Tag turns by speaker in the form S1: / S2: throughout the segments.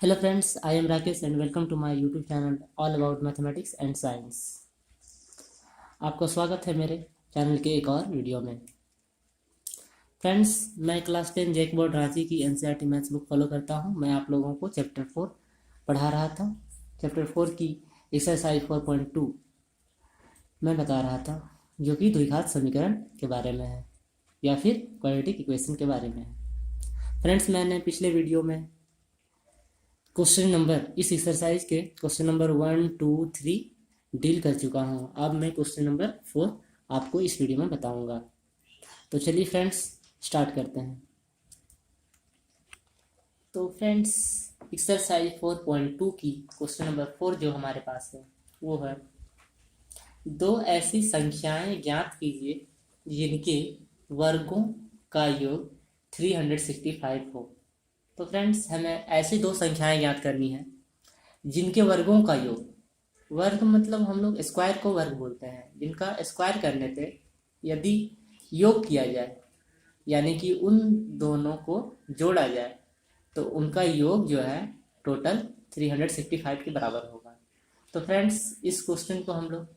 S1: Hello friends, I am Rakesh and welcome to my YouTube channel all about mathematics and science। आपका स्वागत है मेरे channel के एक और वीडियो में। फ्रेंड्स, मैं क्लास 10 जैक बोर्ड रांची की एनसीईआरटी मैथ्स बुक फॉलो करता हूं। मैं आप लोगों को चैप्टर 4 पढ़ा रहा था। चैप्टर 4 की एक्सरसाइज 4.2 मैं बता रहा था, जो कि द्विघात समीकरण के बारे में है या फिर क्वाड्रेटिक इक्वेशन के बारे में है। फ्रेंड्स, मैंने पिछले वीडियो में क्वेश्चन नंबर इस एक्सरसाइज के क्वेश्चन नंबर 1, 2, 3 डील कर चुका हूँ। अब मैं क्वेश्चन नंबर 4 आपको इस वीडियो में बताऊंगा। तो चलिए फ्रेंड्स, स्टार्ट करते हैं। तो फ्रेंड्स, एक्सरसाइज 4.2 की क्वेश्चन नंबर 4 जो हमारे पास है वो है, दो ऐसी संख्याएं ज्ञात कीजिए जिनके वर्गों का योग 365 हो। तो फ्रेंड्स, हमें ऐसी दो संख्याएं ज्ञात करनी है जिनके वर्गों का योग, वर्ग मतलब हम लोग स्क्वायर को वर्ग बोलते हैं, जिनका स्क्वायर करने पे यदि योग किया जाए यानी कि उन दोनों को जोड़ा जाए तो उनका योग जो है टोटल 365 के बराबर होगा। तो फ्रेंड्स, इस क्वेश्चन को हम लोग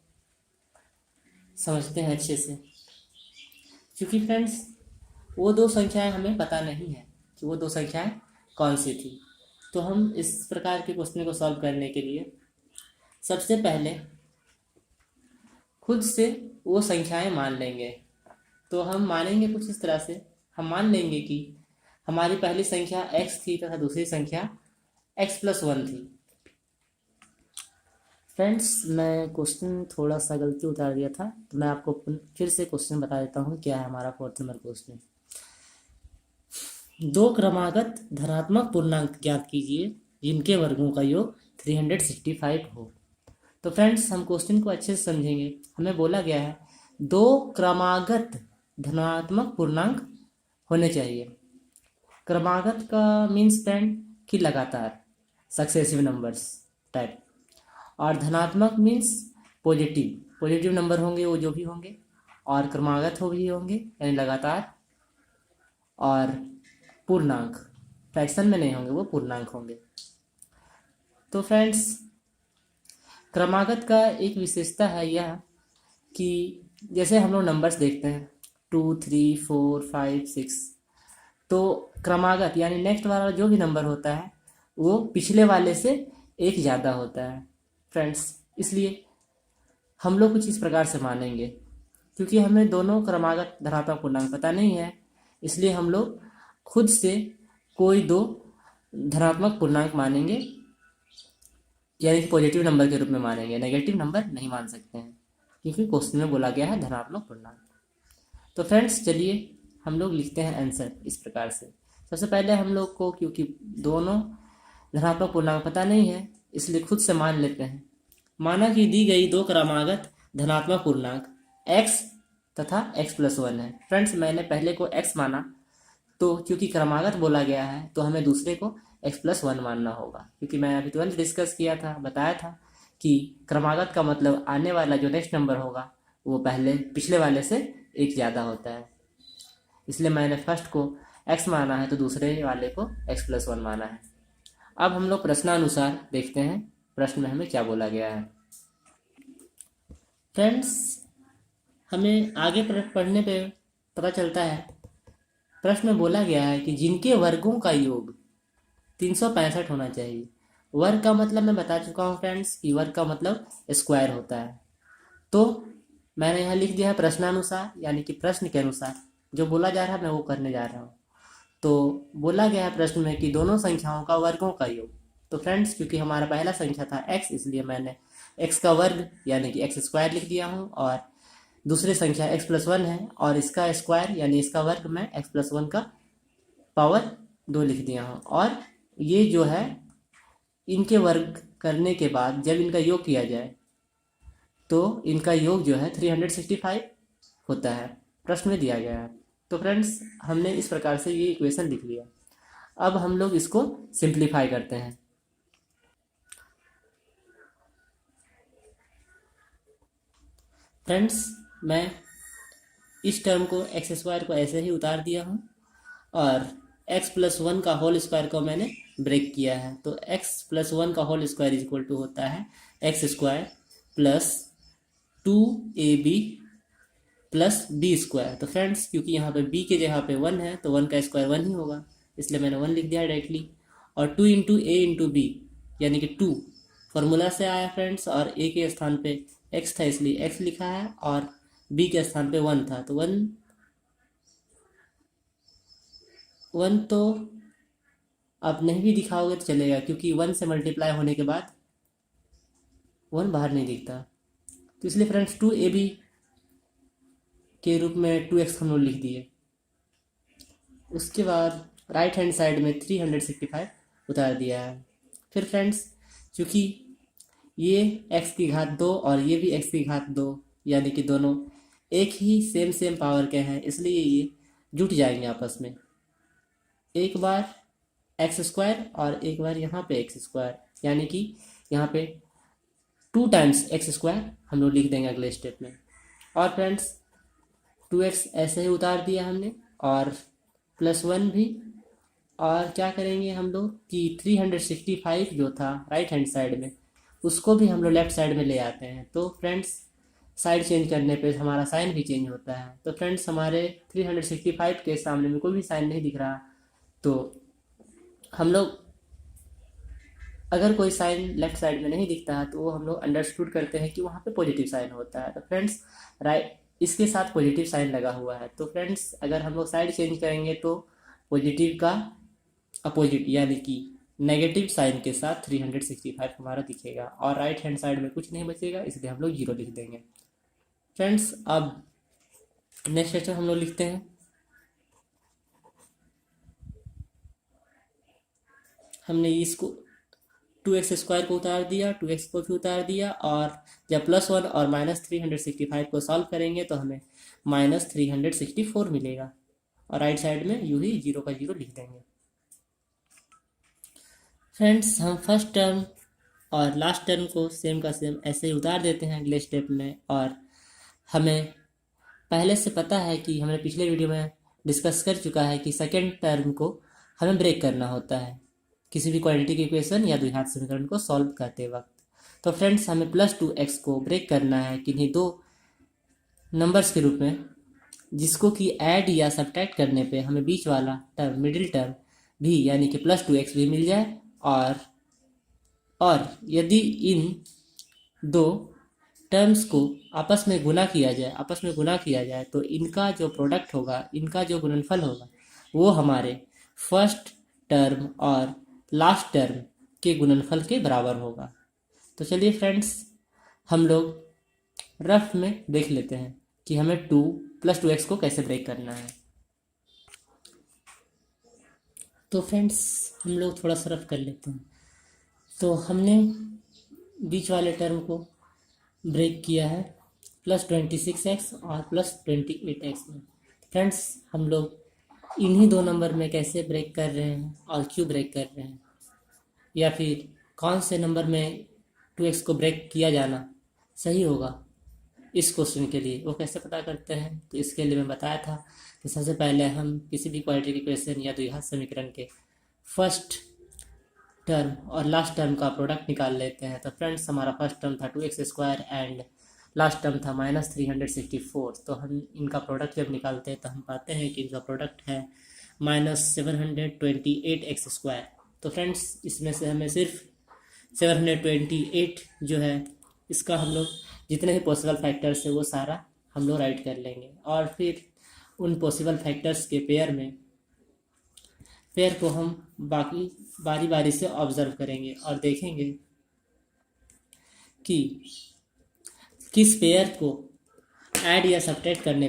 S1: समझते हैं अच्छे से, क्योंकि फ्रेंड्स वो दो संख्याएं हमें पता नहीं है कि वो दो संख्याएं कौन सी थी। तो हम इस प्रकार के क्वेश्चन को सॉल्व करने के लिए सबसे पहले खुद से वो संख्याएं मान लेंगे। तो हम मानेंगे कुछ इस तरह से, हम मान लेंगे कि हमारी पहली संख्या x थी तथा दूसरी संख्या x+1 थी। फ्रेंड्स, मैं क्वेश्चन थोड़ा सा गलती उतार दिया था, तो मैं आपको फिर से क्वेश्चन बता देता हूँ क्या है हमारा 4th नंबर क्वेश्चन। दो क्रमागत धनात्मक पूर्णांक ज्ञात कीजिए जिनके वर्गों का योग 365 हो। तो फ्रेंड्स, हम क्वेश्चन को अच्छे से समझेंगे। हमें बोला गया है दो क्रमागत धनात्मक पूर्णांक होने चाहिए। क्रमागत का मीन्स फ्रेंड कि लगातार, सक्सेसिव नंबर्स टाइप, और धनात्मक मीन्स पॉजिटिव, पॉजिटिव नंबर होंगे वो जो भी होंगे, और क्रमागत हो भी होंगे यानी लगातार, और पूर्णांक फ्रैक्शन में नहीं होंगे, वो पूर्णांक होंगे। तो फ्रेंड्स, क्रमागत का एक विशेषता है यह कि जैसे हम लोग नंबर्स देखते हैं 2, 3, 4, 5, 6, तो क्रमागत यानी नेक्स्ट वाला जो भी नंबर होता है वो पिछले वाले से एक ज़्यादा होता है फ्रेंड्स। इसलिए हम लोग कुछ इस प्रकार से मानेंगे, क्योंकि हमें दोनों क्रमागत धनात्मक पूर्णांक पता नहीं है, इसलिए हम लोग खुद से कोई दो धनात्मक पूर्णांक मानेंगे, यानी कि पॉजिटिव नंबर के रूप में मानेंगे। नेगेटिव नंबर नहीं मान सकते हैं क्योंकि क्वेश्चन में बोला गया है धनात्मक पूर्णांक। तो फ्रेंड्स, चलिए हम लोग लिखते हैं आंसर इस प्रकार से। सबसे पहले हम लोग को, क्योंकि दोनों धनात्मक पूर्णांक पता नहीं है, इसलिए खुद से मान लेते हैं। माना कि दी गई दो क्रमागत धनात्मक पूर्णांक x तथा x+1 है। फ्रेंड्स, मैंने पहले को x माना, तो क्योंकि क्रमागत बोला गया है तो हमें दूसरे को x+1 मानना होगा, क्योंकि मैं अभी तुरंत डिस्कस किया था, बताया था कि क्रमागत का मतलब आने वाला जो नेक्स्ट नंबर होगा वो पहले पिछले वाले से एक ज़्यादा होता है। इसलिए मैंने फर्स्ट को x माना है तो दूसरे वाले को x+1 माना है। अब हम लोग प्रश्नानुसार देखते हैं प्रश्न में हमें क्या बोला गया है। फ्रेंड्स, हमें आगे पढ़ने पे पता चलता है, प्रश्न में बोला गया है कि जिनके वर्गों का योग 365 होना चाहिए। वर्ग का मतलब मैं बता चुका हूँ फ्रेंड्स कि वर्ग का मतलब स्क्वायर होता है। तो मैंने यहाँ लिख दिया है प्रश्नानुसार, यानी कि प्रश्न के अनुसार जो बोला जा रहा है मैं वो करने जा रहा हूँ। तो बोला गया है प्रश्न में कि दोनों संख्याओं का वर्गों का योग। तो फ्रेंड्स, क्योंकि हमारा पहला संख्या था x, इसलिए मैंने x का वर्ग यानी कि x² लिख दिया हूँ, और दूसरी संख्या x+1 है और इसका स्क्वायर यानी इसका वर्ग मैं x+1 का पावर 2 लिख दिया हूँ। और ये जो है इनके वर्ग करने के बाद जब इनका योग किया जाए तो इनका योग जो है 365 होता है, प्रश्न में दिया गया है। तो फ्रेंड्स, हमने इस प्रकार से ये इक्वेशन लिख लिया। अब हम लोग इसको सिंप्लीफाई करते हैं। फ्रेंड्स, मैं इस टर्म को x² को ऐसे ही उतार दिया हूँ, और एक्स प्लस वन का होल स्क्वायर को मैंने ब्रेक किया है, तो एक्स प्लस वन का whole square is equal to होता है x square plus 2ab plus B square. तो फ्रेंड्स क्योंकि यहाँ पे बी के जगह पे 1 है तो 1 का स्क्वायर 1 ही होगा, इसलिए मैंने 1 लिख दिया डायरेक्टली। और 2 इंटू ए इंटू बी यानी कि 2 फॉर्मूला से आया फ्रेंड्स, और ए के स्थान पे x था इसलिए x लिखा है, और b के स्थान पे 1 था तो 1 तो आप नहीं भी दिखाओगे तो चलेगा, क्योंकि 1 से मल्टीप्लाई होने के बाद 1 बाहर नहीं दिखता। तो इसलिए फ्रेंड्स 2ab के रूप में 2x हम लोग लिख दिए। उसके बाद राइट हैंड साइड में 365 उतार दिया है। फिर फ्रेंड्स चूँकि ये x की घात 2 और ये भी x की घात 2 यानी कि दोनों एक ही सेम पावर के हैं, इसलिए ये जुट जाएंगे आपस में, एक बार एक्स स्क्वायर और एक बार यहाँ पे एक्स स्क्वायर, यानी कि यहाँ पे 2 टाइम्स एक्स स्क्वायर हम लोग लिख देंगे अगले स्टेप में। और फ्रेंड्स 2x ऐसे ही उतार दिया हमने, और प्लस 1 भी। और क्या करेंगे हम लोग कि 365 जो था राइट हैंड साइड में उसको भी हम लोग लेफ्ट साइड में ले आते हैं। तो फ्रेंड्स साइड चेंज करने पे हमारा साइन भी चेंज होता है। तो फ्रेंड्स हमारे 365 के सामने में कोई भी साइन नहीं दिख रहा, तो हम लोग अगर कोई साइन लेफ्ट साइड में नहीं दिखता है तो वो हम लोग अंडरस्टूड करते हैं कि वहाँ पे पॉजिटिव साइन होता है। तो फ्रेंड्स राइट इसके साथ पॉजिटिव साइन लगा हुआ है, तो फ्रेंड्स अगर हम लोग साइड चेंज करेंगे तो पॉजिटिव का अपोजिट यानी कि नेगेटिव साइन के साथ 365 हमारा दिखेगा, और राइट हैंड साइड में कुछ नहीं बचेगा, इसलिए हम लोग 0 लिख देंगे। फ्रेंड्स अब नेक्स्ट क्वेश्चन हम लोग लिखते हैं। हमने इसको 2x स्क्वायर को उतार दिया, 2x को भी उतार दिया, और जब +1 और -365 को सॉल्व करेंगे तो हमें -364 मिलेगा, और राइट साइड में यूँ ही 0 का 0 लिख देंगे। फ्रेंड्स हम फर्स्ट टर्म और लास्ट टर्म को सेम का सेम ऐसे ही उतार देते हैं अगले स्टेप में, और हमें पहले से पता है कि हमने पिछले वीडियो में डिस्कस कर चुका है कि सेकेंड टर्म को हमें ब्रेक करना होता है किसी भी क्वाड्रेटिक इक्वेशन या द्विघात समीकरण को सॉल्व करते वक्त। तो फ्रेंड्स हमें +2x को ब्रेक करना है किन्हीं दो नंबर्स के रूप में, जिसको कि ऐड या सब्ट्रैक्ट करने पे हमें बीच वाला टर्म मिडिल टर्म भी यानी कि +2x भी मिल जाए, और यदि इन दो टर्म्स को आपस में गुणा किया जाए तो इनका जो प्रोडक्ट होगा, इनका जो गुणनफल होगा, वो हमारे फर्स्ट टर्म और लास्ट टर्म के गुणनफल के बराबर होगा। तो चलिए फ्रेंड्स हम लोग रफ में देख लेते हैं कि हमें 2 + 2x को कैसे ब्रेक करना है। तो फ्रेंड्स हम लोग थोड़ा सा रफ कर लेते हैं। तो हमने बीच वाले टर्म को ब्रेक किया है +26x और +28x में। फ्रेंड्स हम लोग इन्हीं दो नंबर में कैसे ब्रेक कर रहे हैं और क्यों ब्रेक कर रहे हैं, या फिर कौन से नंबर में 2x को ब्रेक किया जाना सही होगा इस क्वेश्चन के लिए, वो कैसे पता करते हैं। तो इसके लिए मैं बताया था कि सबसे पहले हम किसी भी क्वाड्रेटिक इक्वेशन या द्विघात समीकरण के फर्स्ट टर्म और लास्ट टर्म का प्रोडक्ट निकाल लेते हैं। तो फ्रेंड्स हमारा फर्स्ट टर्म था 2x² एंड लास्ट टर्म था -364। तो हम इनका प्रोडक्ट जब निकालते हैं तो हम पाते हैं कि इनका प्रोडक्ट है -728x²। तो फ्रेंड्स इसमें से हमें सिर्फ 728 जो है इसका हम लोग जितने भी पॉसिबल फैक्टर्स है वो सारा हम लोग राइट कर लेंगे, और फिर उन पॉसिबल फैक्टर्स के पेयर को हम बारी बारी से ऑब्जर्व करेंगे और देखेंगे कि किस पेयर को ऐड या सब्ट्रैक्ट करने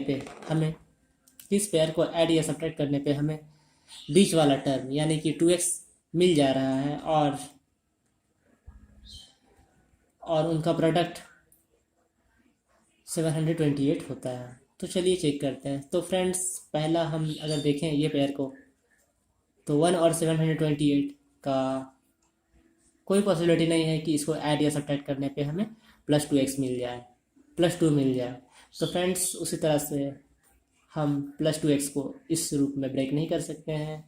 S1: पे हमें बीच वाला टर्म यानी कि 2x मिल जा रहा है, और उनका प्रोडक्ट 728 होता है। तो चलिए चेक करते हैं। तो फ्रेंड्स पहला हम अगर देखें ये पेयर को, तो 1 और 728 का कोई पॉसिबिलिटी नहीं है कि इसको ऐड या सब्ट्रैक्ट करने पे हमें +2x मिल जाए, +2 मिल जाए। तो फ्रेंड्स उसी तरह से हम +2x को इस रूप में ब्रेक नहीं कर सकते हैं,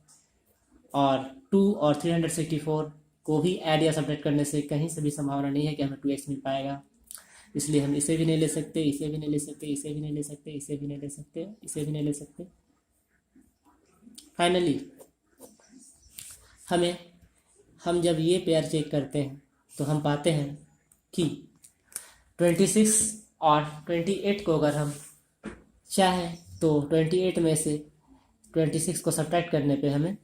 S1: और 2 और 364 को भी ऐड या सब्ट्रैक्ट करने से कहीं से भी संभावना नहीं है कि हमें 2x मिल पाएगा। इसलिए हम इसे भी नहीं ले सकते, इसे भी नहीं ले सकते, इसे भी नहीं ले सकते, इसे भी नहीं ले सकते, इसे भी नहीं ले सकते। फाइनली हम जब ये पेयर चेक करते हैं तो हम पाते हैं कि 26 और 28 को अगर हम चाहें तो 28 में से 26 को सब्ट्रैक्ट करने पे हमें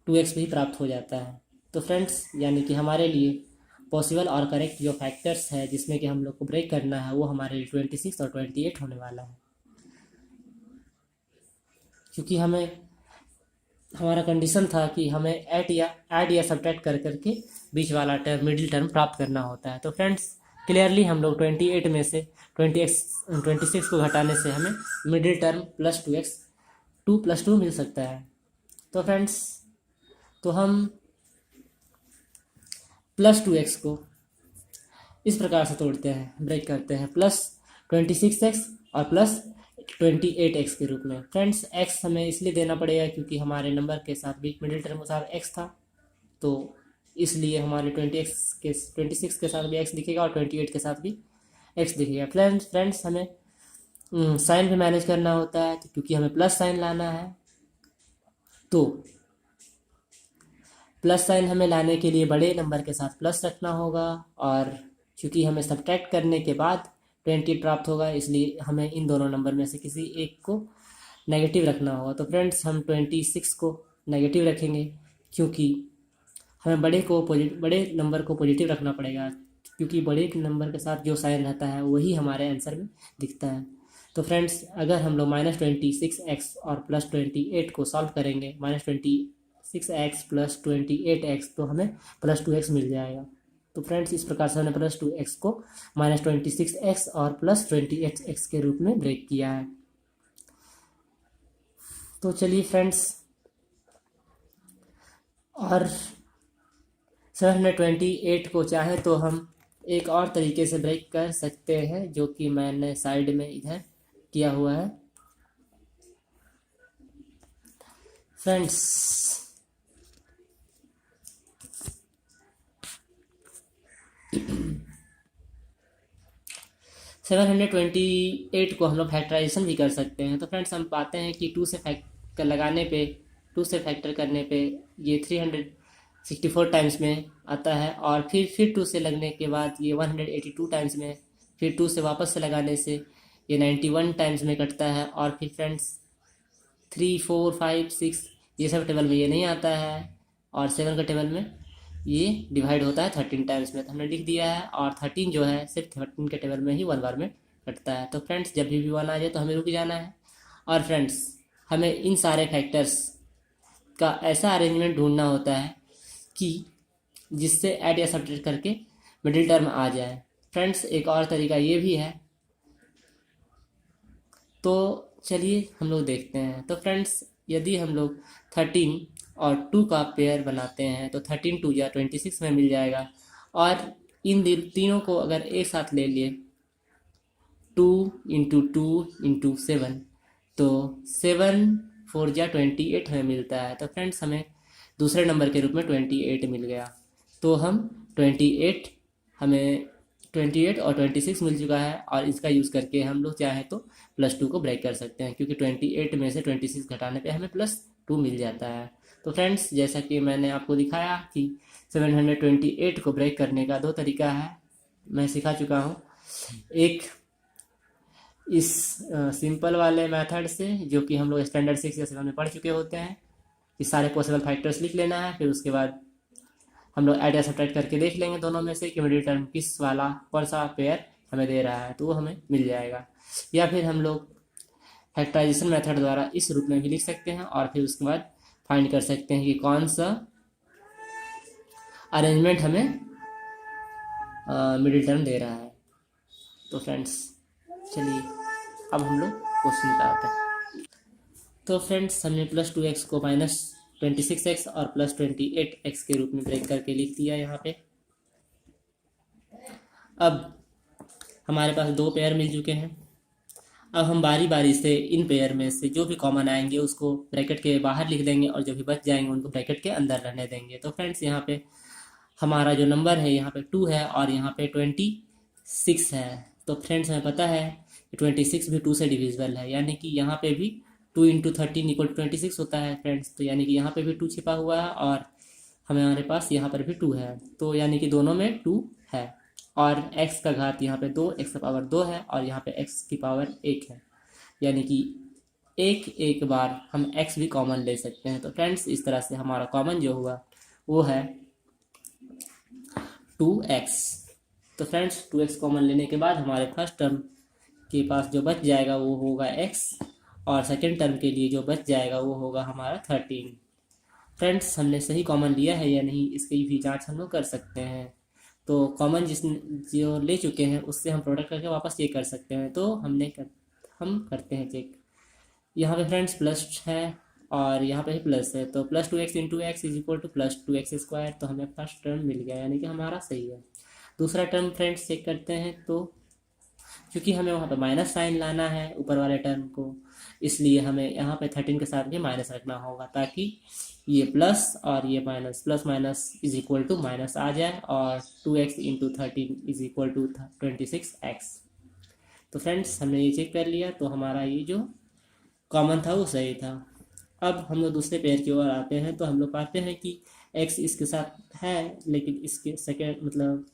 S1: 2x भी प्राप्त हो जाता है। तो फ्रेंड्स, यानी कि हमारे लिए पॉसिबल और करेक्ट जो फैक्टर्स है जिसमें कि हम लोग को ब्रेक करना है वो हमारे लिए 26 और 28 होने वाला है, क्योंकि हमारा कंडीशन था कि हमें ऐड या सब्ट्रैक्ट कर करके बीच वाला टर्म, मिडिल टर्म प्राप्त करना होता है। तो फ्रेंड्स, क्लियरली हम लोग 28 में से 26 को घटाने से हमें मिडिल टर्म प्लस 2x 2 मिल सकता है। तो फ्रेंड्स, तो हम प्लस 2x को इस प्रकार से तोड़ते हैं, ब्रेक करते हैं, प्लस 26x और प्लस 28x के रूप में। फ्रेंड्स, x हमें इसलिए देना पड़ेगा क्योंकि हमारे नंबर के साथ भी मिडिल टर्म के साथ x था, तो इसलिए हमारे 26 के साथ भी x दिखेगा और 28 के साथ भी x दिखेगा। फ्रेंड्स, हमें साइन भी मैनेज करना होता है, तो क्योंकि हमें प्लस साइन लाना है, तो प्लस साइन हमें लाने के लिए बड़े नंबर के साथ प्लस रखना होगा, और क्योंकि हमें सब्ट्रैक्ट करने के बाद 28 प्राप्त होगा, इसलिए हमें इन दोनों नंबर में से किसी एक को नेगेटिव रखना होगा। तो फ्रेंड्स, हम 26 को नेगेटिव रखेंगे क्योंकि हमें बड़े नंबर को पॉजिटिव रखना पड़ेगा, क्योंकि बड़े नंबर के साथ जो साइन रहता है वही हमारे आंसर में दिखता है। तो फ्रेंड्स, अगर हम लोग -26x और प्लस 28 को सॉल्व करेंगे, -26x प्लस 28x, तो हमें प्लस 2x मिल जाएगा। तो फ्रेंड्स, इस प्रकार से हमने प्लस 2x को -26x और प्लस 28x के रूप में ब्रेक किया है। तो चलिए फ्रेंड्स, और 728 को चाहे तो हम एक और तरीके से ब्रेक कर सकते हैं, जो कि मैंने साइड में इधर किया हुआ है। फ्रेंड्स, 728 को हम लोग फैक्टराइजेशन भी कर सकते हैं। तो फ्रेंड्स, हम पाते हैं कि 2 से फैक्टर करने पे ये 364 टाइम्स में आता है, और फिर 2 से लगने के बाद ये 182 टाइम्स में, फिर 2 से वापस से लगाने से ये 91 टाइम्स में कटता है, और फिर फ्रेंड्स 3, 4, 5, 6 ये सब टेबल में ये नहीं आता है, और 7 का टेबल में ये डिवाइड होता है 13 टाइम्स में। तो हमने लिख दिया है, और 13 जो है सिर्फ 13 के टेबल में ही 1 बार में कटता है। तो फ्रेंड्स, जब भी 1 आ जाए तो हमें रुक जाना है, और फ्रेंड्स, हमें इन सारे फैक्टर्स का ऐसा अरेंजमेंट ढूंढना होता है कि जिससे ऐड या सब्ट्रैक्ट करके मिडिल टर्म आ जाए। फ्रेंड्स, एक और तरीका ये भी है, तो चलिए हम लोग देखते हैं। तो फ्रेंड्स, यदि हम लोग 13 और 2 का पेयर बनाते हैं तो 13 2 या 26 में मिल जाएगा, और इन तीनों को अगर एक साथ ले लिए 2 × 2 × 7, तो 7 4 या 28 हमें मिलता है। तो फ्रेंड्स, हमें दूसरे नंबर के रूप में 28 मिल गया। तो हम 28 और 26 मिल चुका है, और इसका यूज़ करके हम लोग चाहे तो +2 को ब्रेक कर सकते हैं, क्योंकि 28 में से 26 घटाने पे हमें +2 मिल जाता है। तो फ्रेंड्स, जैसा कि मैंने आपको दिखाया कि 728 को ब्रेक करने का 2 तरीका है, मैं सिखा चुका हूँ। एक इस सिंपल वाले मेथड से, जो कि हम लोग स्टैंडर्ड 6 या 7 में पढ़ चुके होते हैं, कि सारे पॉसिबल फैक्टर्स लिख लेना है, फिर उसके बाद हम लोग ऐड या सब्ट्रैक्ट करके देख लेंगे दोनों में से कि मिडिल टर्म किस वाला कौन सा पेयर हमें दे रहा है, तो वो हमें मिल जाएगा। या फिर हम लोग फैक्टराइजेशन मेथड द्वारा इस रूप में भी लिख सकते हैं, और फिर उसके बाद फाइंड कर सकते हैं कि कौन सा अरेंजमेंट हमें मिडिल टर्म दे रहा है। तो फ्रेंड्स, चलिए अब हम लोग क्वेश्चन पे आते हैं। तो फ्रेंड्स, हमने +2x को -26x और +28x के रूप में ब्रेक करके लिख दिया यहाँ पे। अब हमारे पास 2 पेयर मिल चुके हैं, अब हम बारी बारी से इन पेयर में से जो भी कॉमन आएंगे उसको ब्रैकेट के बाहर लिख देंगे और जो भी बच जाएंगे उनको ब्रैकेट के अंदर रहने देंगे। तो फ्रेंड्स यहाँ पे हमारा जो नंबर है यहाँ पे 2 है और यहाँ पे 26 है। तो फ्रेंड्स हमें पता है कि 26 भी 2 से डिविजिबल है, यानी कि यहाँ पे भी 2 इंटू 13 इक्वल टू 26 होता है फ्रेंड्स। तो यानी कि यहाँ पे भी 2 छिपा हुआ है और हमारे पास यहाँ पर भी 2 है, तो यानी कि दोनों में 2 है। और x का घात यहाँ पे 2, x का पावर 2 है और यहाँ पे x की पावर 1 है, यानी कि एक बार हम x भी कॉमन ले सकते हैं। तो फ्रेंड्स इस तरह से हमारा कॉमन जो हुआ वो है 2x। तो फ्रेंड्स 2x कॉमन लेने के बाद हमारे फर्स्ट टर्म के पास जो बच जाएगा वो होगा x और सेकेंड टर्म के लिए जो बच जाएगा वो होगा हमारा 13। फ्रेंड्स हमने सही कॉमन लिया है या नहीं इसकी भी जांच हम लोग कर सकते हैं। तो कॉमन जो ले चुके हैं उससे हम प्रोडक्ट करके वापस चेक कर सकते हैं। तो हम करते हैं चेक। यहाँ पे फ्रेंड्स प्लस है और यहाँ पे भी प्लस है, तो plus 2x into x is equal two plus 2x square. तो हमें फर्स्ट टर्म मिल गया, यानी कि हमारा सही है। दूसरा टर्म फ्रेंड्स चेक करते हैं, तो क्योंकि हमें वहाँ पे माइनस साइन लाना है ऊपर वाले टर्म को, इसलिए हमें यहाँ पे 13 के साथ भी माइनस रखना होगा ताकि ये प्लस और ये minus, plus minus is equal to minus आ जाए और 2x into 13 is equal to 26x। तो फ्रेंड्स हमने ये चेक कर लिया, तो हमारा ये जो कॉमन था वो सही था। अब हम लोग दूसरे पेयर की ओर आते हैं, तो हम लोग पाते हैं कि x इसके साथ है लेकिन इसके सेकेंड मतलब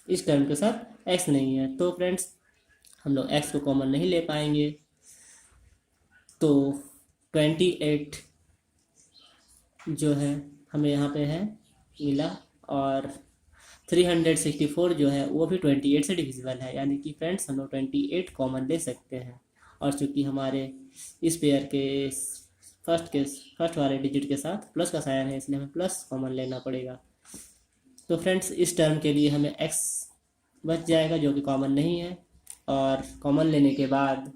S1: इस टर्म के साथ x नहीं है। तो फ्रेंड्स हम लोग x को कॉमन नहीं ले पाएंगे, तो 28 जो है हमें यहाँ पे है मिला और 364 जो है वो भी 28 से डिविजिबल है, यानी कि फ्रेंड्स हम लोग 28 कॉमन ले सकते हैं। और चूँकि हमारे इस पेयर के फर्स्ट वाले डिजिट के साथ प्लस का साइन है इसलिए हमें प्लस कॉमन लेना पड़ेगा। तो फ्रेंड्स इस टर्म के लिए हमें x बच जाएगा जो कि कॉमन नहीं है, और कॉमन लेने के बाद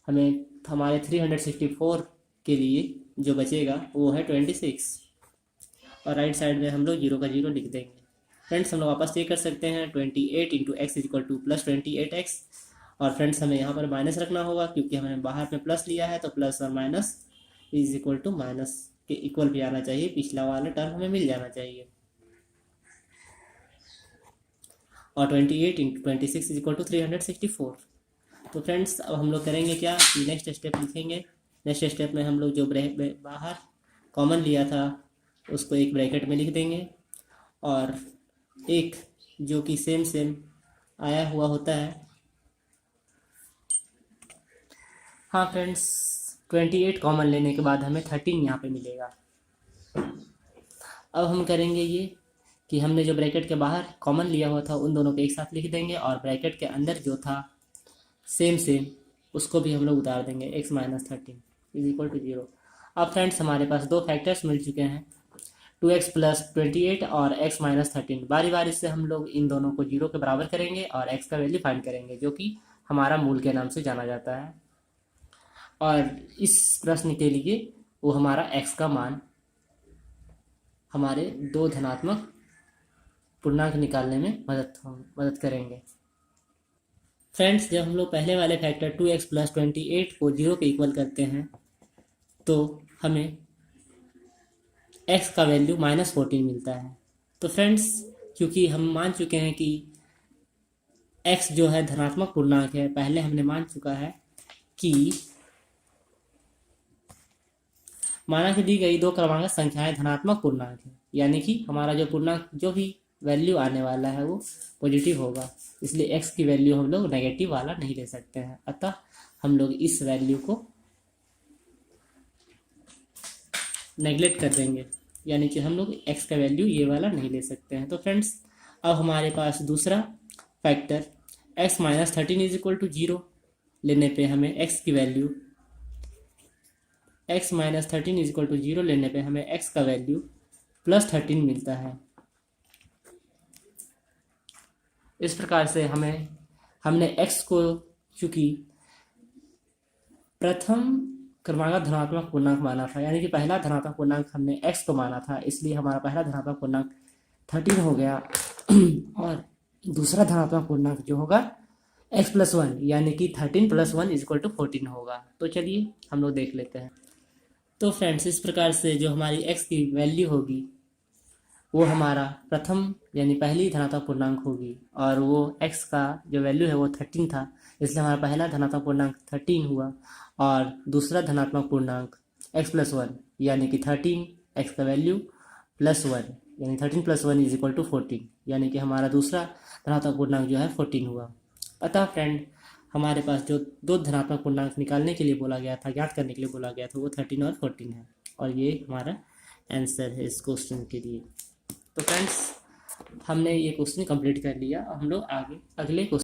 S1: हमें हमारे 364 के लिए जो बचेगा वो है 26 और राइट साइड में हम लोग 0 का 0 लिख देंगे। फ्रेंड्स हम लोग वापस चेक कर सकते हैं 28 into x is equal two plus 28x। और फ्रेंड्स हमें यहाँ पर माइनस रखना होगा क्योंकि हमने बाहर में प्लस लिया है, तो प्लस और minus is equal to minus के इक्वल भी आना चाहिए, पिछला वाला टर्म हमें मिल जाना चाहिए। और 28 इंटू 26 इज इक्वल टू 364। तो फ्रेंड्स अब हम लोग करेंगे क्या कि नेक्स्ट स्टेप लिखेंगे। नेक्स्ट स्टेप में हम लोग जो बाहर कॉमन लिया था उसको एक ब्रैकेट में लिख देंगे और एक जो कि सेम आया हुआ होता है। हाँ फ्रेंड्स 28 कॉमन लेने के बाद हमें 13 यहाँ पे मिलेगा। अब हम करेंगे ये कि हमने जो ब्रैकेट के बाहर कॉमन लिया हुआ था उन दोनों को एक साथ लिख देंगे और ब्रैकेट के अंदर जो था सेम उसको भी हम लोग उतार देंगे, x minus 13 is equal to 0। अब फ्रेंड्स हमारे पास दो फैक्टर्स मिल चुके हैं 2x प्लस 28 और x माइनस 13। बारी बारी से हम लोग इन दोनों को 0 के बराबर करेंगे और x का वैल्यू फाइंड करेंगे जो कि हमारा मूल के नाम से जाना जाता है। और इस प्रश्न के लिए वो हमारा x का मान हमारे दो धनात्मक पूर्णांक निकालने में मदद करेंगे। फ्रेंड्स जब हम लोग पहले वाले फैक्टर 2x प्लस 28 को 0 के इक्वल करते हैं तो हमें x का वैल्यू माइनस 14 मिलता है। तो फ्रेंड्स क्योंकि हम मान चुके हैं कि x जो है धनात्मक पूर्णांक है, पहले हमने मान चुका है कि माना कि दी गई दो क्रमांक संख्याएं धनात्मक पूर्णांक है, यानी कि हमारा जो पूर्णांक जो भी वैल्यू आने वाला है वो पॉजिटिव होगा, इसलिए x की वैल्यू हम लोग नेगेटिव वाला नहीं ले सकते हैं। अतः हम लोग इस वैल्यू को नेगलेक्ट कर देंगे, यानी कि हम लोग x का वैल्यू ये वाला नहीं ले सकते हैं। तो फ्रेंड्स अब हमारे पास दूसरा factor x minus 13 is equal to 0 लेने पे हमें x की value x minus 13 is equal to 0 लेने पे हमें x का वैल्यू प्लस 13 मिलता है। इस प्रकार से हमने x को चूंकि प्रथम क्रमांक धनात्मक पूर्णांक माना था, यानी कि पहला धनात्मक पूर्णांक हमने x को माना था, इसलिए हमारा पहला धनात्मक पूर्णांक 13 हो गया और दूसरा धनात्मक पूर्णांक जो होगा x+1 यानी कि 13 + 1 = 14 होगा। तो चलिए हम लोग देख लेते हैं। तो फ्रेंड्स इस प्रकार से जो हमारी x की वैल्यू होगी वो हमारा प्रथम यानी पहली धनात्मक पूर्णांक होगी, और वो x का जो वैल्यू है वो 13 था, इसलिए हमारा पहला धनात्मक पूर्णांक 13 हुआ। और दूसरा धनात्मक पूर्णांक x+1 यानी कि 13, x का वैल्यू +1 यानी 13 + 1 = 14, यानी कि हमारा दूसरा धनात्मक पूर्णांक जो है 14 हुआ। अतः फ्रेंड हमारे पास जो दो धनात्मक पूर्णांक निकालने के लिए बोला गया था, ज्ञात करने के लिए बोला गया था, वो 13 और 14 है, और ये हमारा आंसर है इस क्वेश्चन के लिए। तो फ्रेंड्स हमने ये क्वेश्चन कंप्लीट कर लिया। हम लोग आगे अगले क्वेश्चन